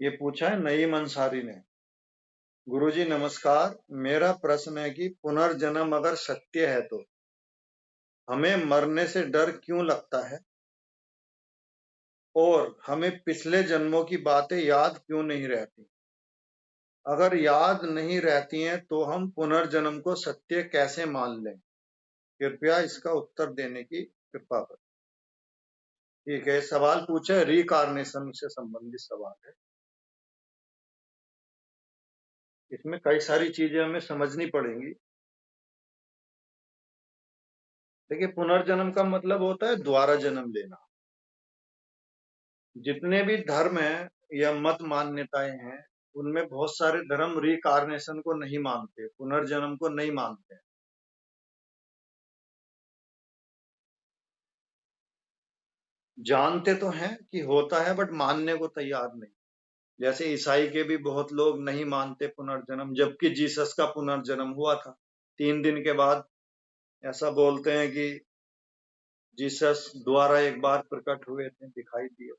ये पूछा है नईम अंसारी ने। गुरुजी नमस्कार, मेरा प्रश्न है कि पुनर्जन्म अगर सत्य है तो हमें मरने से डर क्यों लगता है और हमें पिछले जन्मों की बातें याद क्यों नहीं रहती? अगर याद नहीं रहती हैं तो हम पुनर्जन्म को सत्य कैसे मान लें? कृपया इसका उत्तर देने की कृपा करें। ठीक है, सवाल पूछे रिकार्नेशन से संबंधित सवाल है। इसमें कई सारी चीजें हमें समझनी पड़ेंगी। देखिए, पुनर्जन्म का मतलब होता है दोबारा जन्म लेना। जितने भी धर्म हैं या मत मान्यताएं हैं, उनमें बहुत सारे धर्म रिकार्नेशन को नहीं मानते, पुनर्जन्म को नहीं मानते। जानते तो हैं कि होता है, बट मानने को तैयार नहीं। जैसे ईसाई के भी बहुत लोग नहीं मानते पुनर्जन्म, जबकि जीसस का पुनर्जन्म हुआ था 3 दिन के बाद। ऐसा बोलते हैं कि जीसस दोबारा एक बार प्रकट हुए थे, दिखाई दिए।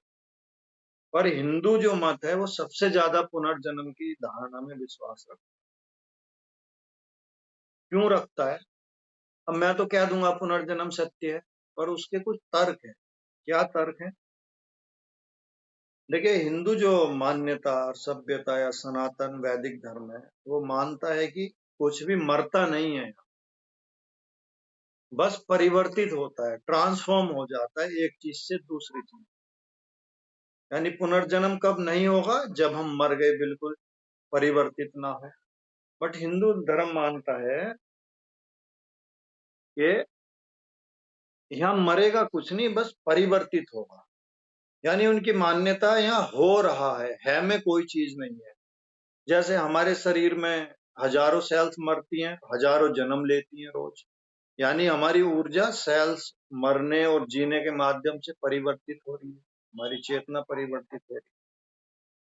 पर हिंदू जो मत है वो सबसे ज्यादा पुनर्जन्म की धारणा में विश्वास रखता है। क्यों रखता है? अब मैं तो कह दूंगा पुनर्जन्म सत्य है, पर उसके कुछ तर्क है। क्या तर्क है? देखिए, हिंदू जो मान्यता और सभ्यता या सनातन वैदिक धर्म है, वो मानता है कि कुछ भी मरता नहीं है, बस परिवर्तित होता है, ट्रांसफॉर्म हो जाता है एक चीज से दूसरी चीज। यानी पुनर्जन्म कब नहीं होगा? जब हम मर गए, बिल्कुल परिवर्तित ना हो। बट हिंदू धर्म मानता है कि यहाँ मरेगा कुछ नहीं, बस परिवर्तित होगा। यानी उनकी मान्यता यहाँ हो रहा है में कोई चीज नहीं है। जैसे हमारे शरीर में हजारों सेल्स मरती हैं, हजारों जन्म लेती हैं रोज। यानी हमारी ऊर्जा सेल्स मरने और जीने के माध्यम से परिवर्तित हो रही है, हमारी चेतना परिवर्तित हो रही है।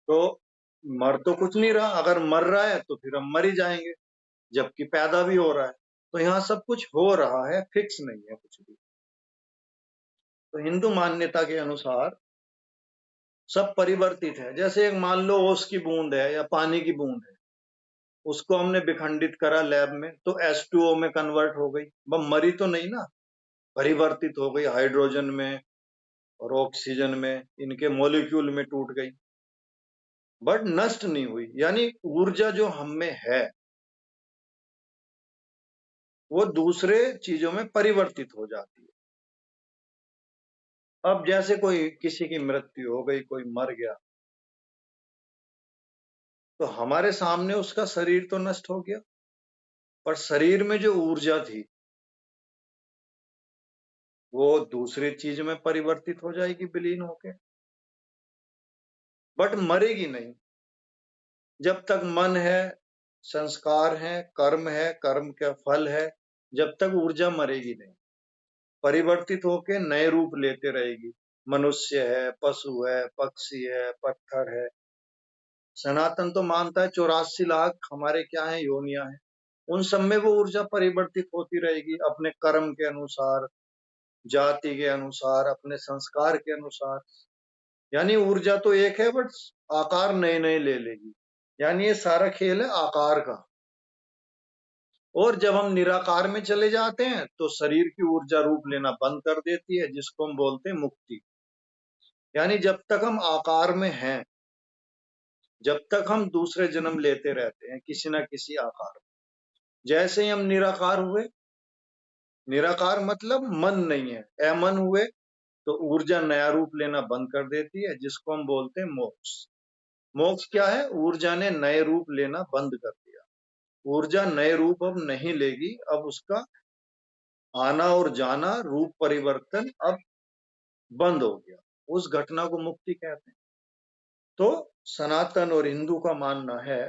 तो मर तो कुछ नहीं रहा, अगर मर रहा है तो फिर हम मर ही जाएंगे, जबकि पैदा भी हो रहा है। तो यहाँ सब कुछ हो रहा है, फिक्स नहीं है कुछ भी। तो हिंदू मान्यता के अनुसार सब परिवर्तित है। जैसे एक मान लो ओस की बूंद है या पानी की बूंद है, उसको हमने विखंडित करा लैब में, तो H2O में कन्वर्ट हो गई। वह मरी तो नहीं ना, परिवर्तित हो गई हाइड्रोजन में और ऑक्सीजन में, इनके मॉलिक्यूल में टूट गई, बट नष्ट नहीं हुई। यानी ऊर्जा जो हम में है वो दूसरे चीजों में परिवर्तित हो जाती है। अब जैसे कोई किसी की मृत्यु हो गई, कोई मर गया, तो हमारे सामने उसका शरीर तो नष्ट हो गया, पर शरीर में जो ऊर्जा थी वो दूसरी चीज में परिवर्तित हो जाएगी, विलीन होके, बट मरेगी नहीं। जब तक मन है, संस्कार है, कर्म का फल है, जब तक ऊर्जा मरेगी नहीं, परिवर्तित होके नए रूप लेते रहेगी। मनुष्य है, पशु है, पक्षी है, पत्थर है। सनातन तो मानता है 84 लाख हमारे क्या है, योनियां हैं। उन सब में वो ऊर्जा परिवर्तित होती रहेगी, अपने कर्म के अनुसार, जाति के अनुसार, अपने संस्कार के अनुसार। यानी ऊर्जा तो एक है, बट आकार नए नए ले लेगी। यानी ये सारा खेल है आकार का। और जब हम निराकार में चले जाते हैं तो शरीर की ऊर्जा रूप लेना बंद कर देती है, जिसको हम बोलते हैं मुक्ति। यानी जब तक हम आकार में हैं, जब तक हम दूसरे जन्म लेते रहते हैं किसी ना किसी आकार में। जैसे ही हम निराकार हुए, निराकार मतलब मन नहीं है, अमन हुए, तो ऊर्जा नया रूप लेना बंद कर देती है, जिसको हम बोलते हैं मोक्ष। मोक्ष क्या है? ऊर्जा ने नए रूप लेना बंद कर दिया। ऊर्जा नए रूप अब नहीं लेगी, अब उसका आना और जाना, रूप परिवर्तन अब बंद हो गया। उस घटना को मुक्ति कहते हैं। तो सनातन और हिंदू का मानना है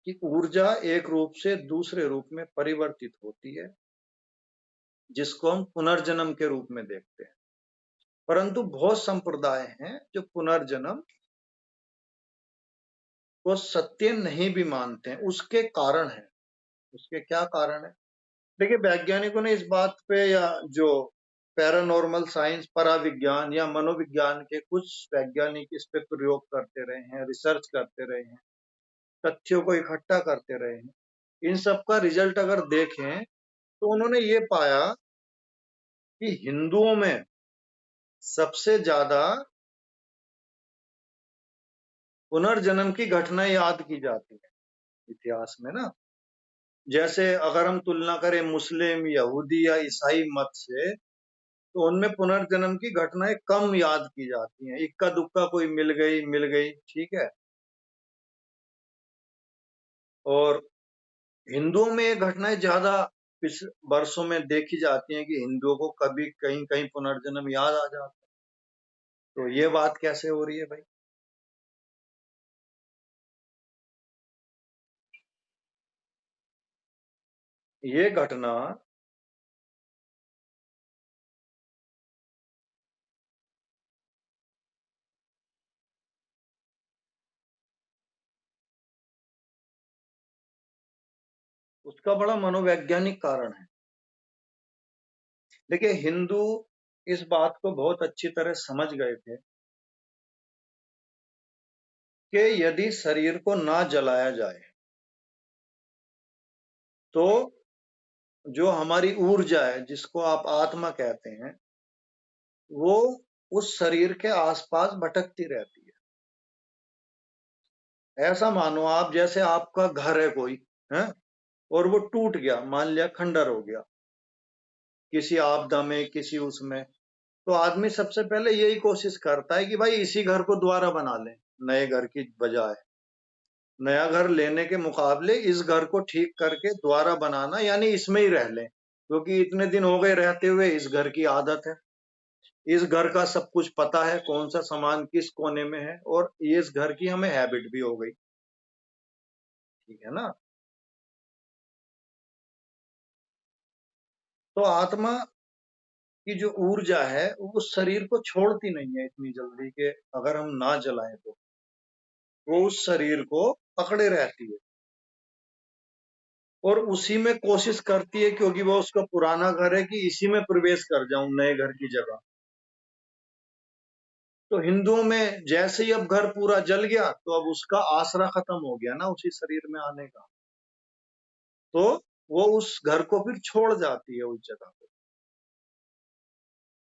कि ऊर्जा एक रूप से दूसरे रूप में परिवर्तित होती है, जिसको हम पुनर्जन्म के रूप में देखते हैं। परंतु बहुत संप्रदाय हैं जो पुनर्जन्म को सत्य नहीं भी मानते हैं। उसके कारण है, उसके क्या कारण है? देखिए, वैज्ञानिकों ने इस बात पे, या जो पैरानॉर्मल साइंस, पराविज्ञान या मनोविज्ञान के कुछ वैज्ञानिक इस पे प्रयोग करते रहे हैं, रिसर्च करते रहे हैं, तथ्यों को इकट्ठा करते रहे हैं। इन सब का रिजल्ट अगर देखें तो उन्होंने ये पाया कि हिंदुओं में सबसे ज्यादा पुनर्जन्म की घटनाएं याद की जाती है इतिहास में ना। जैसे अगर हम तुलना करें मुस्लिम, यहूदी या ईसाई मत से, तो उनमें पुनर्जन्म की घटनाएं कम याद की जाती हैं। इक्का दुक्का कोई मिल गई, ठीक है। और हिंदुओं में ये घटनाएं ज्यादा वर्षों में देखी जाती हैं कि हिंदुओं को कभी कहीं कहीं पुनर्जन्म याद आ जाता है। तो ये बात कैसे हो रही है भाई? ये घटना उसका बड़ा मनोवैज्ञानिक कारण है। देखिए, हिंदू इस बात को बहुत अच्छी तरह समझ गए थे कि यदि शरीर को ना जलाया जाए तो जो हमारी ऊर्जा है, जिसको आप आत्मा कहते हैं, वो उस शरीर के आसपास भटकती रहती है। ऐसा मानो आप, जैसे आपका घर है कोई, है, और वो टूट गया, मान लिया खंडर हो गया किसी आपदा में, किसी उसमें, तो आदमी सबसे पहले यही कोशिश करता है कि भाई इसी घर को दोबारा बना लें, नए घर की बजाय। नया घर लेने के मुकाबले इस घर को ठीक करके दोबारा बनाना, यानी इसमें ही रह लें, क्योंकि इतने दिन हो गए रहते हुए, इस घर की आदत है, इस घर का सब कुछ पता है, कौन सा सामान किस कोने में है, और ये इस घर की हमें हैबिट भी हो गई, ठीक है ना। तो आत्मा की जो ऊर्जा है वो उस शरीर को छोड़ती नहीं है इतनी जल्दी कि अगर हम ना जलाएं तो वो उस शरीर को पकड़े रहती है, और उसी में कोशिश करती है, क्योंकि वो उसका पुराना घर है, कि इसी में प्रवेश कर जाऊं नए घर की जगह। तो हिंदुओं में जैसे ही अब घर पूरा जल गया तो अब उसका आसरा खत्म हो गया ना उसी शरीर में आने का, तो वो उस घर को फिर छोड़ जाती है, उस जगह को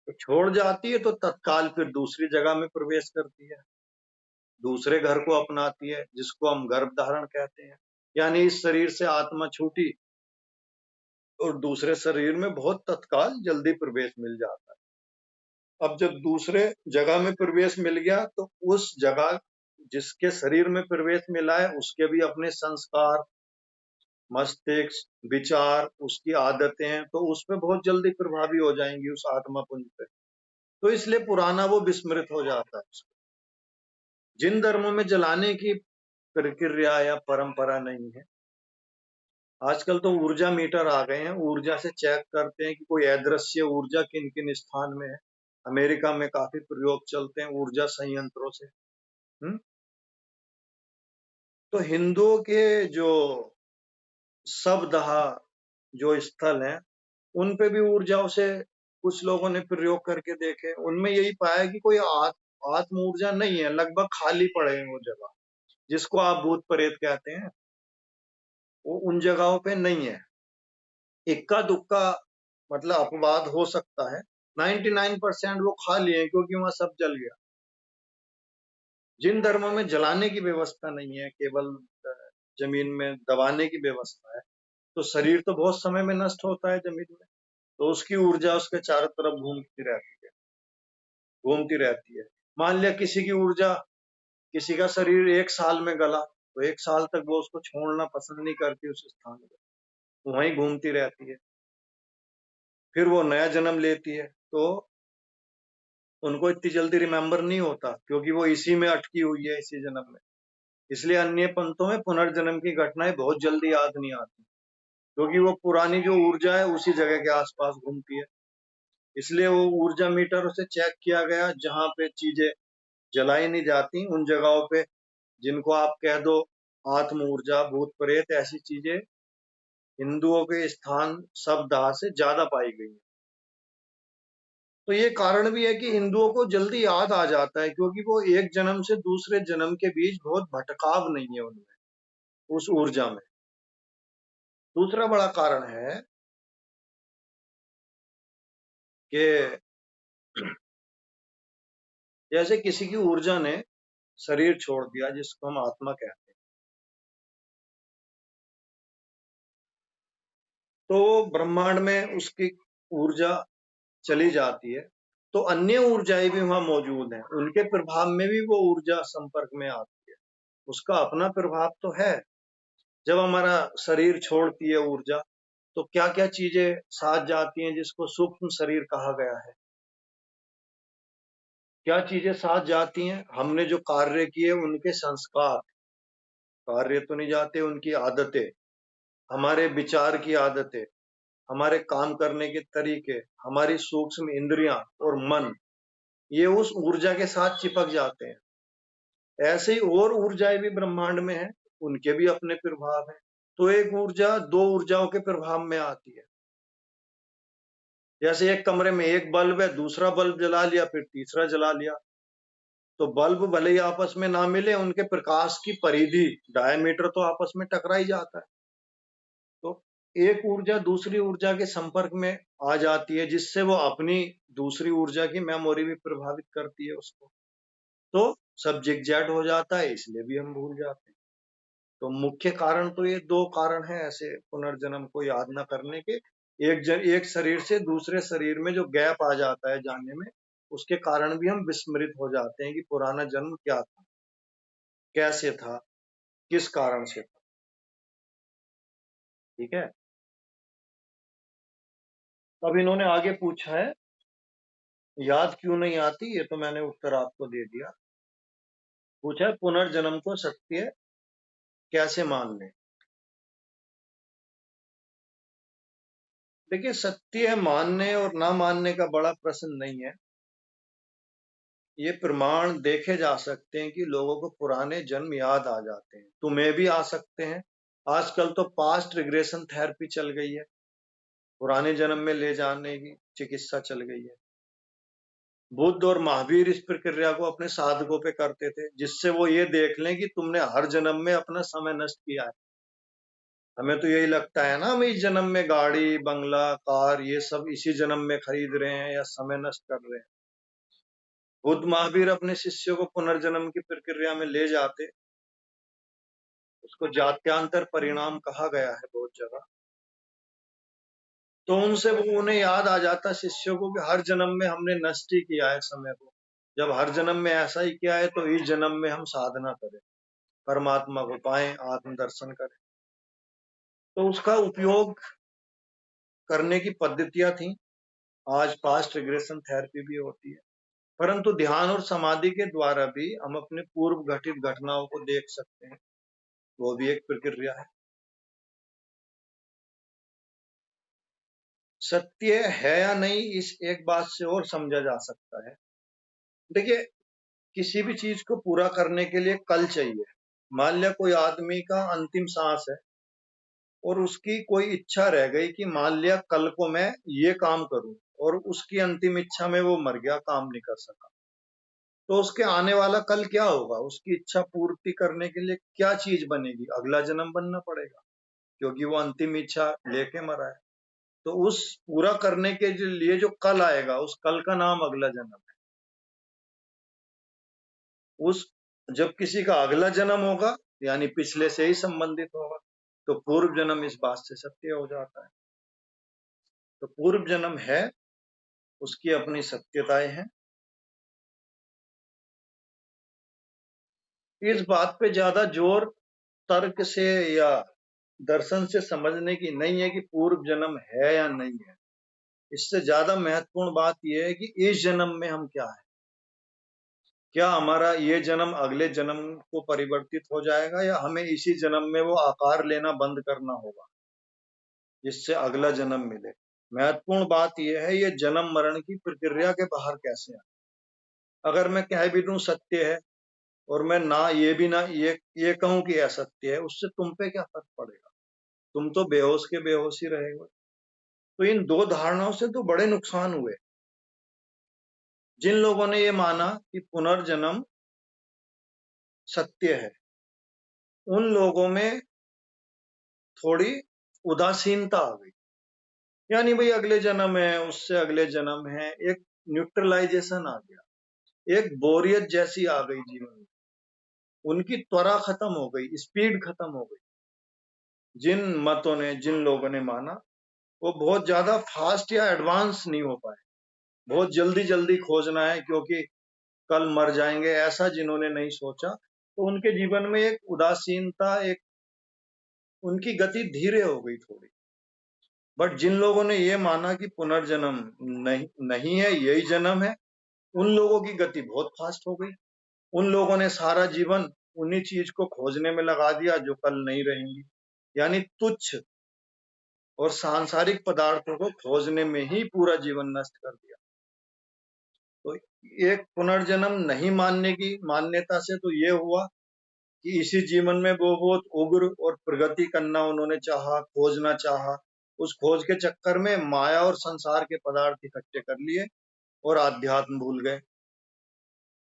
तो छोड़ जाती है, तो तत्काल फिर दूसरी जगह में प्रवेश करती है, दूसरे घर को अपनाती है, जिसको हम गर्भ धारण कहते हैं। यानी इस शरीर से आत्मा छूटी और दूसरे शरीर में बहुत तत्काल जल्दी प्रवेश मिल जाता है। अब जब दूसरे जगह में प्रवेश मिल गया तो उस जगह जिसके शरीर में प्रवेश मिला है उसके भी अपने संस्कार, मस्तिष्क, विचार, उसकी आदतें हैं, तो उस पर बहुत जल्दी प्रभावी हो जाएंगी उस आत्मा पुंज पे। तो इसलिए पुराना वो विस्मृत हो जाता है। जिन धर्मों में जलाने की प्रक्रिया या परंपरा नहीं है, आजकल तो ऊर्जा मीटर आ गए हैं, ऊर्जा से चेक करते हैं कि कोई अदृश्य ऊर्जा किन किन स्थान में है। अमेरिका में काफी प्रयोग चलते हैं ऊर्जा संयंत्रों से। तो हिंदुओं के जो शबदहा जो स्थल हैं, उन पे भी ऊर्जाओं से कुछ लोगों ने प्रयोग करके देखे, उनमें यही पाया कि कोई आत्म ऊर्जा नहीं है, लगभग खाली पड़े हैं वो जगह, जिसको आप भूत प्रेत कहते हैं, वो उन जगहों पे नहीं है। इक्का दुक्का मतलब अपवाद हो सकता है, 99% वो खाली है, क्योंकि वहां सब जल गया। जिन धर्मों में जलाने की व्यवस्था नहीं है, केवल जमीन में दबाने की व्यवस्था है, तो शरीर तो बहुत समय में नष्ट होता है जमीन में, तो उसकी ऊर्जा उसके चारों तरफ घूमती रहती है। मान लिया किसी की ऊर्जा, किसी का शरीर 1 साल में गला, तो 1 साल तक वो उसको छोड़ना पसंद नहीं करती उस स्थान को, वहीं घूमती रहती है। फिर वो नया जन्म लेती है, तो उनको इतनी जल्दी रिमेम्बर नहीं होता, क्योंकि वो इसी में अटकी हुई है, इसी जन्म में। इसलिए अन्य पंथों में पुनर्जन्म की घटनाएं बहुत जल्दी याद नहीं आती, क्योंकि वो पुरानी जो ऊर्जा है उसी जगह के आसपास घूमती है। इसलिए वो ऊर्जा मीटर से चेक किया गया, जहां पे चीजें जलाई नहीं जाती, उन जगहों पे जिनको आप कह दो आत्म ऊर्जा, भूत प्रेत, ऐसी चीजें हिंदुओं के स्थान शब्दाह से ज्यादा पाई गई है। तो ये कारण भी है कि हिंदुओं को जल्दी याद आ जाता है, क्योंकि वो एक जन्म से दूसरे जन्म के बीच बहुत भटकाव नहीं है उनमें, उस ऊर्जा में। दूसरा बड़ा कारण है कि जैसे किसी की ऊर्जा ने शरीर छोड़ दिया, जिसको हम आत्मा कहते हैं, तो ब्रह्मांड में उसकी ऊर्जा चली जाती है, तो अन्य ऊर्जाएं भी वहां मौजूद हैं, उनके प्रभाव में भी वो ऊर्जा संपर्क में आती है। उसका अपना प्रभाव तो है। जब हमारा शरीर छोड़ती है ऊर्जा, तो क्या क्या चीजें साथ जाती हैं, जिसको सूक्ष्म शरीर कहा गया है। क्या चीजें साथ जाती हैं? हमने जो कार्य किए उनके संस्कार, कार्य तो नहीं जाते, उनकी आदतें, हमारे विचार की आदतें, हमारे काम करने के तरीके, हमारी सूक्ष्म इंद्रियां और मन, ये उस ऊर्जा के साथ चिपक जाते हैं। ऐसे ही और ऊर्जाएं भी ब्रह्मांड में हैं, उनके भी अपने प्रभाव हैं। तो एक ऊर्जा दो ऊर्जाओं के प्रभाव में आती है। जैसे एक कमरे में एक बल्ब है, दूसरा बल्ब जला लिया, फिर तीसरा जला लिया, तो बल्ब भले ही आपस में ना मिले, उनके प्रकाश की परिधि, डायमीटर तो आपस में टकरा ही जाता है। तो एक ऊर्जा दूसरी ऊर्जा के संपर्क में आ जाती है, जिससे वो अपनी दूसरी ऊर्जा की मेमोरी भी प्रभावित करती है उसको, तो सब जिगजैग हो जाता है, इसलिए भी हम भूल जाते हैं। तो मुख्य कारण तो ये दो कारण हैं ऐसे पुनर्जन्म को याद न करने के। एक शरीर से दूसरे शरीर में जो गैप आ जाता है जानने में, उसके कारण भी हम विस्मृत हो जाते हैं कि पुराना जन्म क्या था, कैसे था, किस कारण से था। ठीक है। अब इन्होंने आगे पूछा है, याद क्यों नहीं आती, ये तो मैंने उत्तर आपको दे दिया। पूछा है पुनर्जन्म को सत्य कैसे मान लें। देखिए, सत्य मानने और ना मानने का बड़ा प्रश्न नहीं है। ये प्रमाण देखे जा सकते हैं कि लोगों को पुराने जन्म याद आ जाते हैं, तुम्हें भी आ सकते हैं। आजकल तो पास्ट रिग्रेशन थेरेपी चल गई है, पुराने जन्म में ले जाने की चिकित्सा चल गई है। बुद्ध और महावीर इस प्रक्रिया को अपने साधकों पे करते थे, जिससे वो ये देख लें कि तुमने हर जन्म में अपना समय नष्ट किया है। हमें तो यही लगता है ना, हम इस जन्म में गाड़ी बंगला कार ये सब इसी जन्म में खरीद रहे हैं या समय नष्ट कर रहे हैं। बुद्ध महावीर अपने शिष्यों को पुनर्जन्म की प्रक्रिया में ले जाते, उसको जात्यांतर परिणाम कहा गया है बहुत जगह। तो उनसे वो उन्हें याद आ जाता शिष्यों को कि हर जन्म में हमने नष्ट ही किया है समय को। जब हर जन्म में ऐसा ही किया है, तो इस जन्म में हम साधना करें, परमात्मा को पाएं, आत्मदर्शन करें। तो उसका उपयोग करने की पद्धतियां थी। आज पास्ट रिग्रेशन थेरेपी भी होती है, परंतु ध्यान और समाधि के द्वारा भी हम अपने पूर्व घटित घटनाओं को देख सकते हैं, वो भी एक प्रक्रिया है। सत्य है या नहीं, इस एक बात से और समझा जा सकता है। देखिए, किसी भी चीज को पूरा करने के लिए कल चाहिए। मान लिया कोई आदमी का अंतिम सांस है और उसकी कोई इच्छा रह गई कि मान लिया कल को मैं ये काम करूं, और उसकी अंतिम इच्छा में वो मर गया, काम नहीं कर सका, तो उसके आने वाला कल क्या होगा? उसकी इच्छा पूर्ति करने के लिए क्या चीज बनेगी? अगला जन्म बनना पड़ेगा, क्योंकि वो अंतिम इच्छा लेके मरा है। तो उस पूरा करने के लिए जो कल आएगा, उस कल का नाम अगला जन्म है। उस जब किसी का अगला जन्म होगा, यानी पिछले से ही संबंधित होगा, तो पूर्व जन्म इस बात से सत्य हो जाता है। तो पूर्व जन्म है, उसकी अपनी सत्यताएं हैं। इस बात पे ज्यादा जोर तर्क से या दर्शन से समझने की नहीं है कि पूर्व जन्म है या नहीं है। इससे ज्यादा महत्वपूर्ण बात यह है कि इस जन्म में हम क्या है। क्या हमारा ये जन्म अगले जन्म को परिवर्तित हो जाएगा, या हमें इसी जन्म में वो आकार लेना बंद करना होगा, जिससे अगला जन्म मिले। महत्वपूर्ण बात यह है, ये जन्म मरण की प्रक्रिया के बाहर कैसे है। अगर मैं कह भी दूं सत्य है, और मैं ना ये भी ना ये कहूं कि असत्य है, उससे तुम पे क्या फर्क पड़ेगा? तुम तो बेहोश के बेहोश ही रहेगे। तो इन दो धारणाओं से तो बड़े नुकसान हुए। जिन लोगों ने ये माना कि पुनर्जन्म सत्य है, उन लोगों में थोड़ी उदासीनता आ गई। यानी भाई अगले जन्म है, उससे अगले जन्म है, एक न्यूट्रलाइजेशन आ गया, एक बोरियत जैसी आ गई जीवन में। उनकी त्वरा खत्म हो गई, स्पीड खत्म हो गई। जिन मतों ने, जिन लोगों ने माना, वो बहुत ज्यादा फास्ट या एडवांस नहीं हो पाए। बहुत जल्दी जल्दी खोजना है क्योंकि कल मर जाएंगे, ऐसा जिन्होंने नहीं सोचा, तो उनके जीवन में एक उदासीनता, एक उनकी गति धीरे हो गई थोड़ी। बट जिन लोगों ने ये माना कि पुनर्जन्म नहीं है, यही जन्म है, उन लोगों की गति बहुत फास्ट हो गई। उन लोगों ने सारा जीवन उन्हीं चीज को खोजने में लगा दिया जो कल नहीं रहेंगी, यानी तुच्छ और सांसारिक पदार्थों को खोजने में ही पूरा जीवन नष्ट कर दिया। तो एक पुनर्जन्म नहीं मानने की मान्यता से तो ये हुआ कि इसी जीवन में वो बहुत उग्र और प्रगति करना उन्होंने चाहा, खोजना चाहा। उस खोज के चक्कर में माया और संसार के पदार्थ इकट्ठे कर लिए और आध्यात्म भूल गए।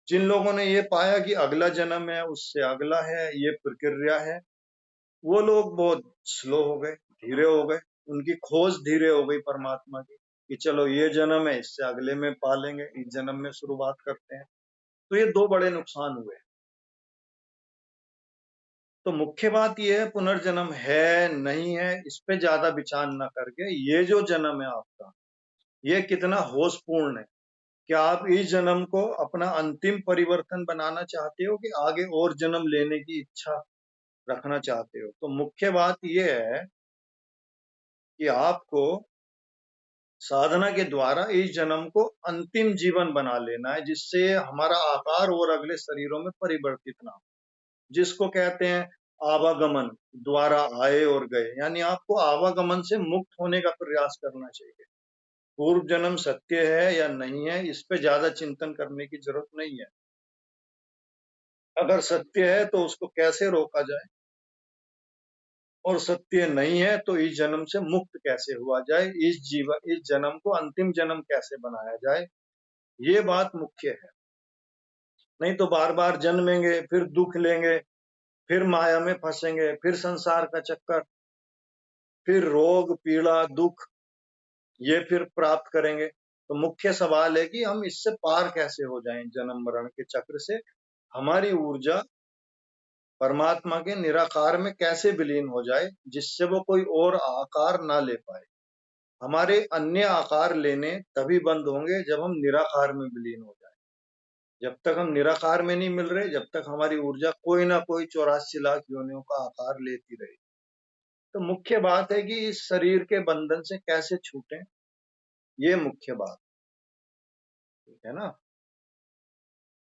जिन लोगों ने ये पाया कि अगला जन्म है, उससे अगला है, ये प्रक्रिया है, वो लोग बहुत स्लो हो गए, धीरे हो गए। उनकी खोज धीरे हो गई परमात्मा की, कि चलो ये जन्म है, इससे अगले में पालेंगे, इस जन्म में शुरुआत करते हैं। तो ये दो बड़े नुकसान हुए। तो मुख्य बात यह है, पुनर्जन्म है नहीं है इस पे ज्यादा विचार न करके, ये जो जन्म है आपका, ये कितना होशपूर्ण है। क्या आप इस जन्म को अपना अंतिम परिवर्तन बनाना चाहते हो कि आगे और जन्म लेने की इच्छा रखना चाहते हो? तो मुख्य बात यह है कि आपको साधना के द्वारा इस जन्म को अंतिम जीवन बना लेना है, जिससे हमारा आकार और अगले शरीरों में परिवर्तित ना हो, जिसको कहते हैं आवागमन, द्वारा आए और गए। यानी आपको आवागमन से मुक्त होने का प्रयास करना चाहिए। पूर्व जन्म सत्य है या नहीं है, इस पे ज्यादा चिंतन करने की जरूरत नहीं है। अगर सत्य है तो उसको कैसे रोका जाए, और सत्य नहीं है तो इस जन्म से मुक्त कैसे हुआ जाए, इस जन्म को अंतिम जन्म कैसे बनाया जाए, ये बात मुख्य है। नहीं तो बार बार जन्मेंगे, फिर दुख लेंगे, फिर माया में फंसेंगे, फिर संसार का चक्कर, फिर रोग पीड़ा दुख, ये फिर प्राप्त करेंगे। तो मुख्य सवाल है कि हम इससे पार कैसे हो जाएं, जन्म मरण के चक्र से। हमारी ऊर्जा परमात्मा के निराकार में कैसे विलीन हो जाए, जिससे वो कोई और आकार ना ले पाए। हमारे अन्य आकार लेने तभी बंद होंगे जब हम निराकार में विलीन हो जाए। जब तक हम निराकार में नहीं मिल रहे, जब तक हमारी ऊर्जा कोई ना कोई 84 लाख योनियों का आकार लेती रही। तो मुख्य बात है कि इस शरीर के बंधन से कैसे छूटें, ये मुख्य बात, ठीक है ना।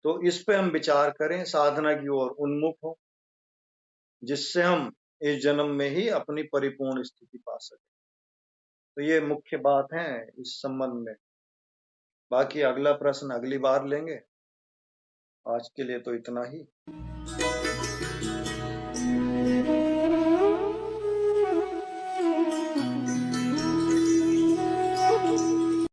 तो इस पे हम विचार करें, साधना की ओर उन्मुख हो, जिससे हम इस जन्म में ही अपनी परिपूर्ण स्थिति पा सकें। तो ये मुख्य बात है इस संबंध में। बाकी अगला प्रश्न अगली बार लेंगे। आज के लिए तो इतना ही।